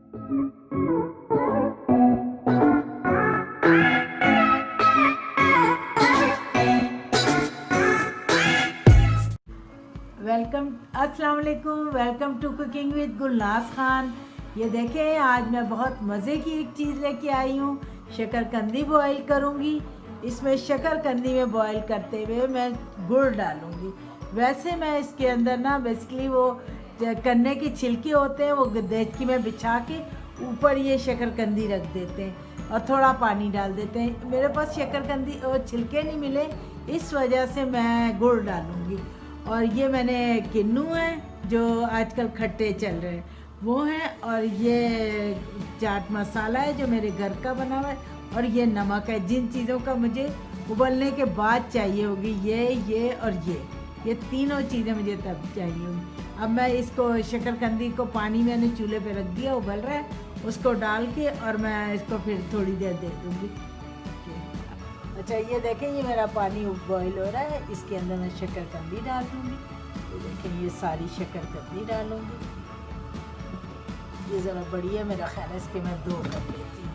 अस्सलाम वालेकुम। Welcome to cooking with Gulnaz Khan. ये देखें, आज मैं बहुत मज़े की एक चीज़ लेके आई हूँ। शकरकंदी बॉईल करूँगी। इसमें शकरकंदी में बॉईल करते हुए मैं गुड़ डालूँगी। वैसे मैं इसके अंदर ना बेसिकली वो गन्ने की छिलके होते हैं, वो देचकी में बिछा के ऊपर ये शकरकंदी रख देते हैं और थोड़ा पानी डाल देते हैं। मेरे पास शकरकंदी और छिलके नहीं मिले, इस वजह से मैं गुड़ डालूँगी। और ये मैंने किन्नू है जो आजकल खट्टे चल रहे हैं वो हैं, और ये चाट मसाला है जो मेरे घर का बना हुआ है, और ये नमक है। जिन चीज़ों का मुझे उबलने के बाद चाहिए होगी, ये और ये तीनों चीज़ें मुझे तब चाहिए होगी। अब मैं इसको शकरकंदी को पानी मैंने चूल्हे पे रख दिया, उबल रहा है, उसको डाल के और मैं इसको फिर थोड़ी देर दे दूँगी। अच्छा, ये देखें, ये मेरा पानी बॉईल हो रहा है। इसके अंदर मैं शकरकंदी डाल दूँगी। ये देखें, ये सारी शकरकंदी डालूँगी। ये ज़रा बड़ी है, मेरा ख्याल है इसके मैं 2 कर लेती हूँ,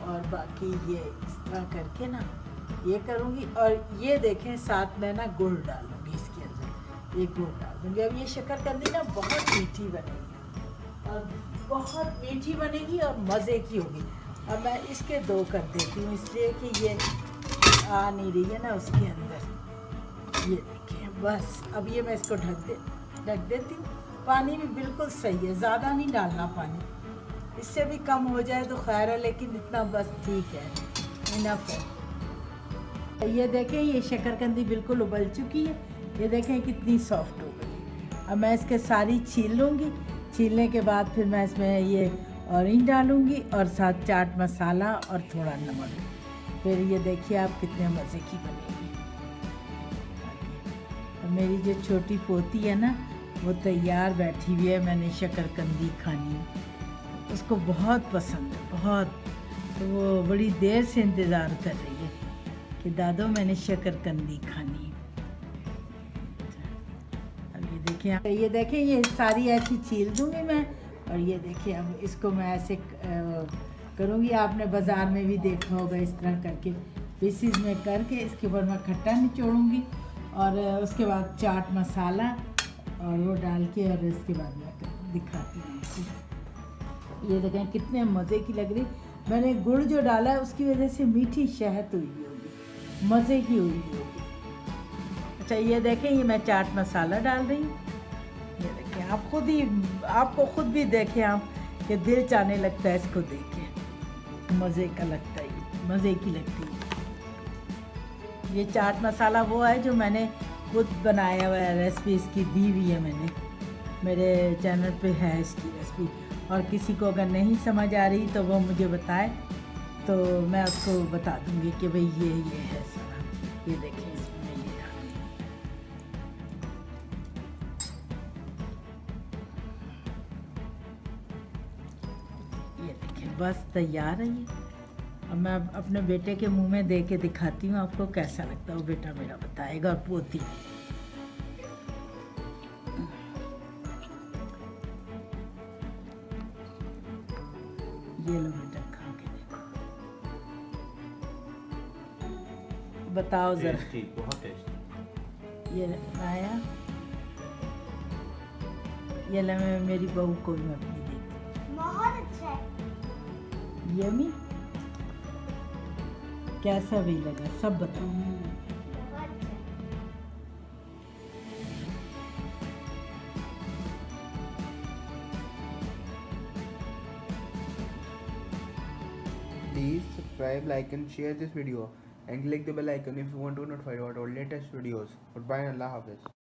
और बाकी ये इस तरह करके ना ये करूँगी। और ये देखें, साथ में ना गुड़ डालूँगी इसके अंदर, ये गुड़ डाल दूँगी। अब ये शकरकंदी ना बहुत मीठी बनेगी, और बहुत मीठी बनेगी और मज़े की होगी। अब मैं इसके 2 कर देती हूँ, इसलिए कि ये आ नहीं रही है ना उसके अंदर। ये देखिए, बस अब ये मैं इसको ढक देती हूँ। पानी भी बिल्कुल सही है, ज़्यादा नहीं डालना पानी, इससे भी कम हो जाए तो खैर है, लेकिन इतना बस ठीक है, इनफ है। ये देखें, ये शकरकंदी बिल्कुल उबल चुकी है। ये देखें कितनी सॉफ्ट हो गई। अब मैं इसके सारी छील लूँगी। छीलने के बाद फिर मैं इसमें ये ऑरेंज डालूँगी और साथ चाट मसाला और थोड़ा नमक। फिर ये देखिए आप कितने मज़े की बनेगी। मेरी जो छोटी पोती है ना, वो तैयार बैठी हुई है, मैंने शकरकंदी खानी है, उसको बहुत पसंद है, बहुत। तो वो बड़ी देर से इंतज़ार कर रही है कि दादो मैंने शकरकंदी खानी है। अब ये देखें, ये सारी ऐसी छील दूँगी मैं। और ये देखिए, अब इसको मैं ऐसे करूँगी। आपने बाज़ार में भी देखा होगा, इस तरह करके पीसीज में करके इसके ऊपर मैं खट्टा निचोड़ूँगी, और उसके बाद चाट मसाला और वो डाल के, और इसके बाद मैं दिखाती हूँ। ये देखें कितने मज़े की लग रही। मैंने गुड़ जो डाला है उसकी वजह से मीठी शहद हुई होगी, मज़े की हुई होगी। अच्छा, ये देखें, ये मैं चाट मसाला डाल रही हूँ। ये देखें, आपको खुद भी देखें आप कि दिल चाहने लगता है इसको देख के। मज़े का लगता है, मज़े की लगती है। ये चाट मसाला वो है जो मैंने खुद बनाया हुआ है, रेसिपी इसकी दी हुई है मैंने, मेरे चैनल पे है इसकी रेसिपी। और किसी को अगर नहीं समझ आ रही तो वो मुझे बताए, तो मैं उसको बता दूँगी कि भाई ये है सारा। ये देखिए, इसमें ये डाल, ये देखिए, बस तैयार है ये। अब मैं अपने बेटे के मुंह में दे के दिखाती हूँ आपको कैसा लगता है। वो बेटा मेरा बताएगा, और पोती। ये लो बेटा, खा के देखो, बताओ जरा। बहुत टेस्टी। ये आया, ये ले, मैं मेरी बहू को भी मैं अपनी देती। बहुत अच्छा है। यमी, कैसा भी लगा सब बताओ। बहुत अच्छा। Please subscribe, like and share this video and click the bell icon if you want to notify about our latest videos. Goodbye and Allah Hafiz.